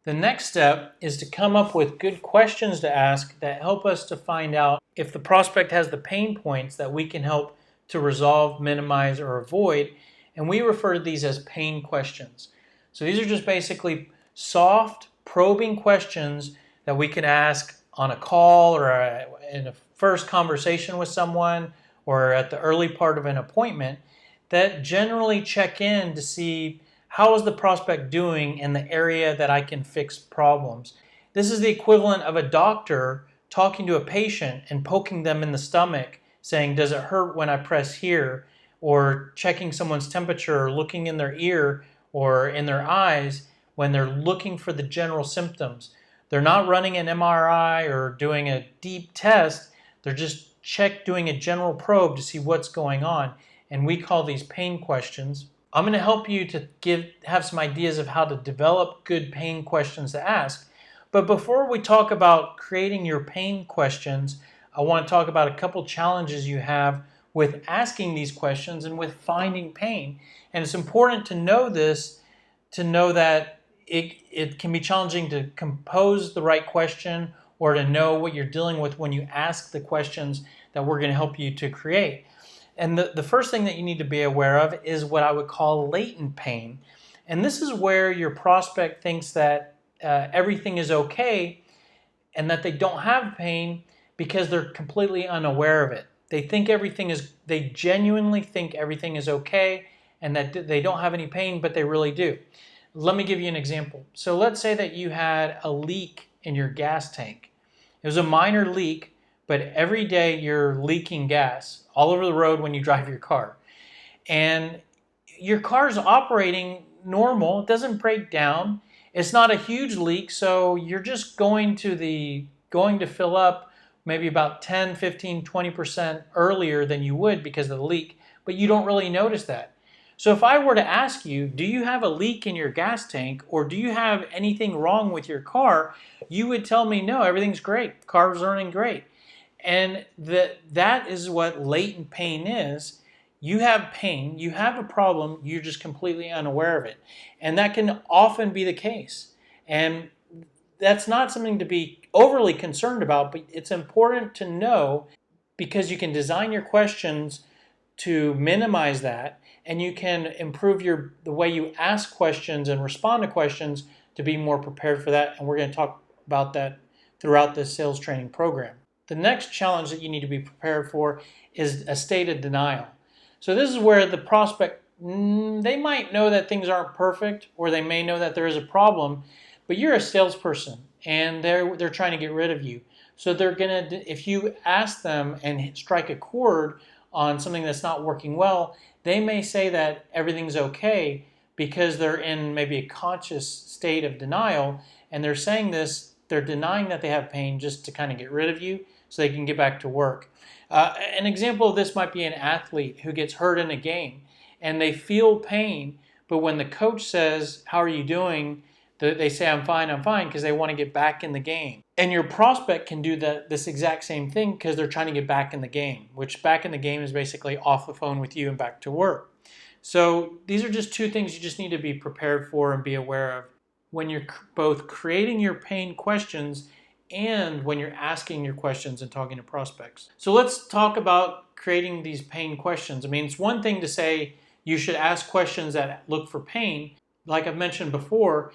The next step is to come up with good questions to ask that help us to find out if the prospect has the pain points that we can help to resolve, minimize, or avoid. And we refer to these as pain questions. So these are just basically soft, probing questions that we can ask on a call or in a first conversation with someone or at the early part of an appointment that generally check in to see how is the prospect doing in the area that I can fix problems. This is the equivalent of a doctor talking to a patient and poking them in the stomach, saying, does it hurt when I press here? Or checking someone's temperature, or looking in their ear or in their eyes when they're looking for the general symptoms. They're not running an MRI or doing a deep test. They're just doing a general probe to see what's going on. And we call these pain questions. I'm going to help you to have some ideas of how to develop good pain questions to ask. But before we talk about creating your pain questions, I want to talk about a couple challenges you have with asking these questions and with finding pain. And it's important to know this, to know that it can be challenging to compose the right question or to know what you're dealing with when you ask the questions that we're going to help you to create. And the first thing that you need to be aware of is what I would call latent pain. And this is where your prospect thinks that everything is okay and that they don't have pain because they're completely unaware of it. They genuinely think everything is okay and that they don't have any pain, but they really do. Let me give you an example. So let's say that you had a leak in your gas tank. It was a minor leak, but every day you're leaking gas all over the road when you drive your car. And your car's operating normal, it doesn't break down. It's not a huge leak, so you're just going to fill up maybe about 10, 15, 20% earlier than you would because of the leak, but you don't really notice that. So if I were to ask you, do you have a leak in your gas tank or do you have anything wrong with your car? You would tell me, no, everything's great. Car's running great. And that is what latent pain is. You have pain, you have a problem, you're just completely unaware of it. And that can often be the case. And that's not something to be overly concerned about, but it's important to know because you can design your questions to minimize that, and you can improve the way you ask questions and respond to questions to be more prepared for that. And we're going to talk about that throughout this sales training program. The next challenge that you need to be prepared for is a state of denial. So this is where the prospect, they might know that things aren't perfect or they may know that there is a problem, but you're a salesperson and they're trying to get rid of you. So they're going to, if you ask them and strike a chord on something that's not working well, they may say that everything's okay because they're in maybe a conscious state of denial, and they're saying this, they're denying that they have pain just to kind of get rid of you so they can get back to work. An example of this might be an athlete who gets hurt in a game and they feel pain, but when the coach says, how are you doing? They say, I'm fine, because they want to get back in the game. And your prospect can do this exact same thing because they're trying to get back in the game, which back in the game is basically off the phone with you and back to work. So these are just two things you just need to be prepared for and be aware of when you're both creating your pain questions and when you're asking your questions and talking to prospects. So let's talk about creating these pain questions. I mean, it's one thing to say you should ask questions that look for pain. Like I've mentioned before,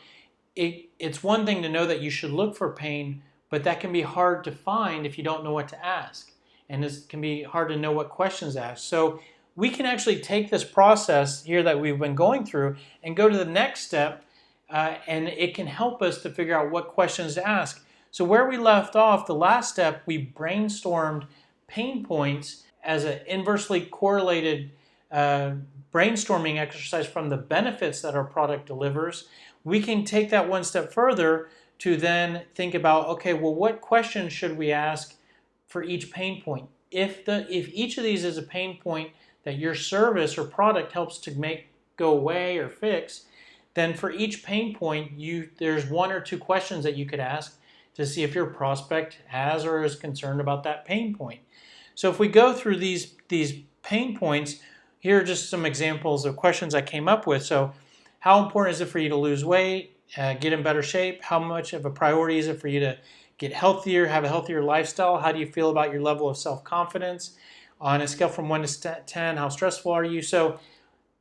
it's one thing to know that you should look for pain, but that can be hard to find if you don't know what to ask. And it can be hard to know what questions to ask. So we can actually take this process here that we've been going through and go to the next step, and it can help us to figure out what questions to ask. So where we left off, the last step, we brainstormed pain points as an inversely correlated brainstorming exercise from the benefits that our product delivers. We can take that one step further to then think about, okay, well, what questions should we ask for each pain point? If each of these is a pain point that your service or product helps to make go away or fix, then for each pain point, there's one or two questions that you could ask to see if your prospect has or is concerned about that pain point. So if we go through these pain points, here are just some examples of questions I came up with. So how important is it for you to lose weight? get in better shape? How much of a priority is it for you to get healthier, have a healthier lifestyle? How do you feel about your level of self-confidence? On a scale from 1 to 10, how stressful are you? So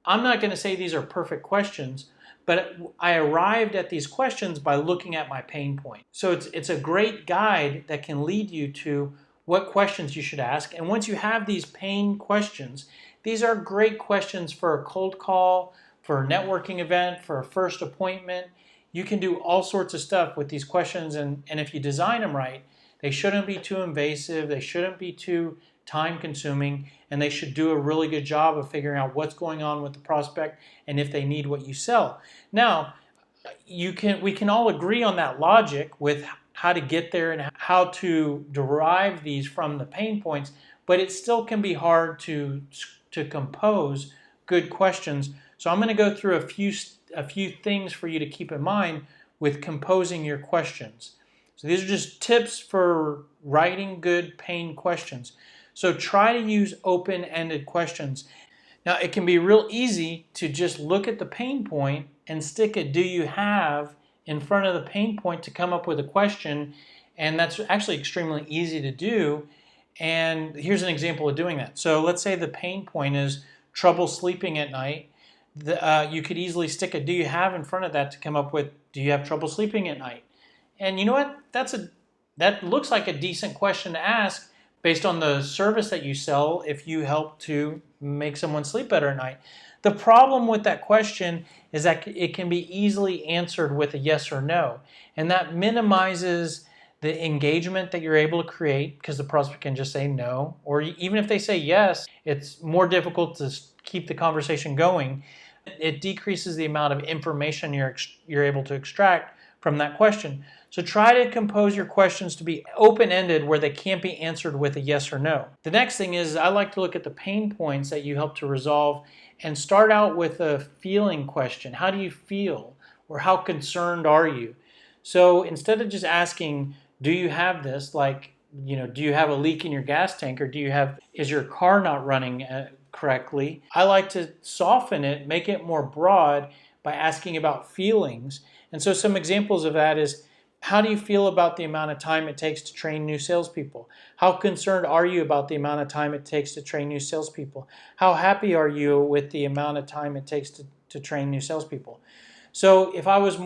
I'm not going to say these are perfect questions, but I arrived at these questions by looking at my pain point. So it's a great guide that can lead you to what questions you should ask. And once you have these pain questions, these are great questions for a cold call, for a networking event, for a first appointment. You can do all sorts of stuff with these questions, and if you design them right, they shouldn't be too invasive, they shouldn't be too time consuming, and they should do a really good job of figuring out what's going on with the prospect and if they need what you sell. Now, we can all agree on that logic with how to get there and how to derive these from the pain points, but it still can be hard to compose good questions. So I'm going to go through a few things for you to keep in mind with composing your questions. So these are just tips for writing good pain questions. So try to use open-ended questions. Now, it can be real easy to just look at the pain point and stick a "do you have" in front of the pain point to come up with a question, and that's actually extremely easy to do. And here's an example of doing that. So let's say the pain point is trouble sleeping at night. You could easily stick a "do you have" in front of that to come up with, do you have trouble sleeping at night? And you know what? That looks like a decent question to ask based on the service that you sell if you help to make someone sleep better at night. The problem with that question is that it can be easily answered with a yes or no. And that minimizes the engagement that you're able to create because the prospect can just say no. Or even if they say yes, it's more difficult to keep the conversation going. It decreases the amount of information you're able to extract from that question. So try to compose your questions to be open-ended where they can't be answered with a yes or no. The next thing is I like to look at the pain points that you help to resolve and start out with a feeling question. How do you feel? Or how concerned are you? So instead of just asking, do you have this? Like, do you have a leak in your gas tank, or is your car not running correctly? I like to soften it, make it more broad by asking about feelings. And so some examples of that is, how do you feel about the amount of time it takes to train new salespeople? How concerned are you about the amount of time it takes to train new salespeople? How happy are you with the amount of time it takes to train new salespeople? So if I was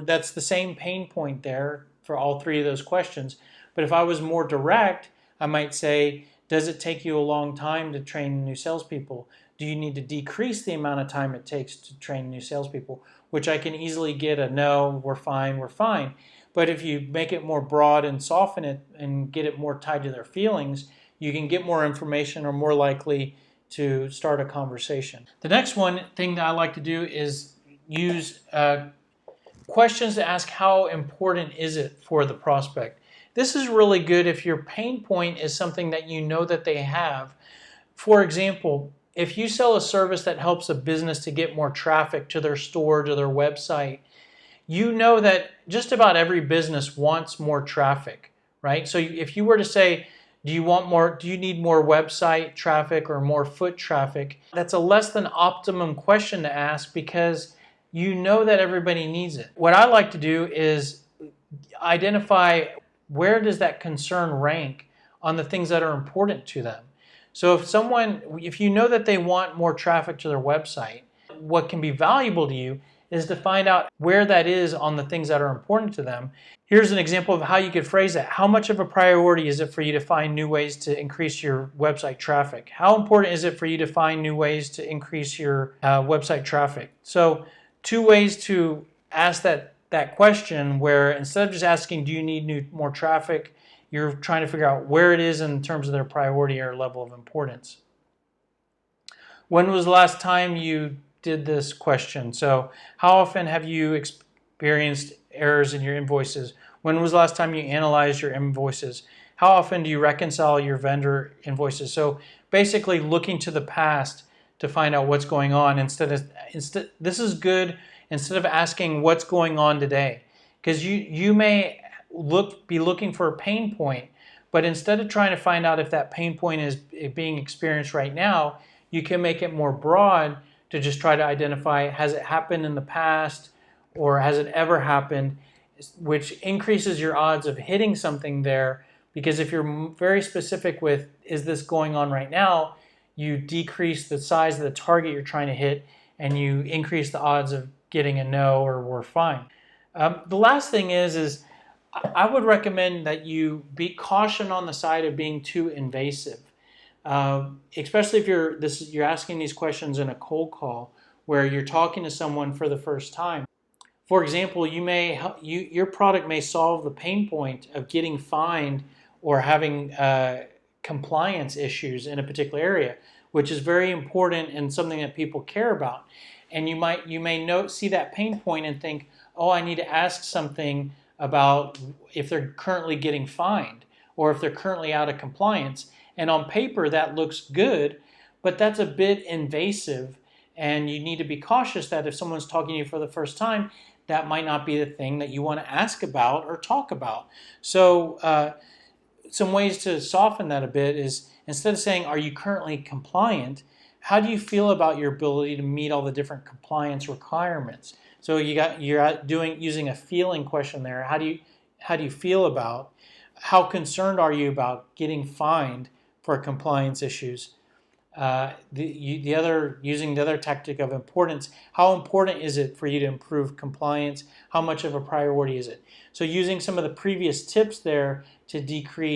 that's the same pain point there for all three of those questions. But if I was more direct, I might say, does it take you a long time to train new salespeople? Do you need to decrease the amount of time it takes to train new salespeople? Which I can easily get a no, we're fine. But if you make it more broad and soften it and get it more tied to their feelings, you can get more information or more likely to start a conversation. The next thing that I like to do is use questions to ask how important is it for the prospect. This is really good if your pain point is something that you know that they have. For example, if you sell a service that helps a business to get more traffic to their store, to their website, you know that just about every business wants more traffic, right? So if you were to say, do you need more website traffic or more foot traffic? That's a less than optimum question to ask because you know that everybody needs it. What I like to do is identify where does that concern rank on the things that are important to them. So if you know that they want more traffic to their website, what can be valuable to you is to find out where that is on the things that are important to them. Here's an example of how you could phrase that. How much of a priority is it for you to find new ways to increase your website traffic? How important is it for you to find new ways to increase your website traffic? So 2 ways to ask that question, where instead of just asking, do you need more traffic, you're trying to figure out where it is in terms of their priority or level of importance. When was the last time you did this question? So how often have you experienced errors in your invoices? When was the last time you analyzed your invoices? How often do you reconcile your vendor invoices? So basically looking to the past to find out what's going on this is good instead of asking what's going on today, because you may be looking for a pain point, but instead of trying to find out if that pain point is being experienced right now, you can make it more broad to just try to identify, has it happened in the past, or has it ever happened, which increases your odds of hitting something there. Because if you're very specific with, is this going on right now, you decrease the size of the target you're trying to hit, and you increase the odds of getting a no or we're fine. The last thing is I would recommend that you be caution on the side of being too invasive, especially if you're asking these questions in a cold call where you're talking to someone for the first time. For example, your product may solve the pain point of getting fined or having compliance issues in a particular area, which is very important and something that people care about. And you may see that pain point and think, oh, I need to ask something about if they're currently getting fined or if they're currently out of compliance. And on paper, that looks good, but that's a bit invasive. And you need to be cautious that if someone's talking to you for the first time, that might not be the thing that you want to ask about or talk about. So some ways to soften that a bit is, instead of saying, are you currently compliant, how do you feel about your ability to meet all the different compliance requirements? So using a feeling question there. How do you feel about, how concerned are you about getting fined for compliance issues? Using the other tactic of importance, how important is it for you to improve compliance? How much of a priority is it? So using some of the previous tips there to decrease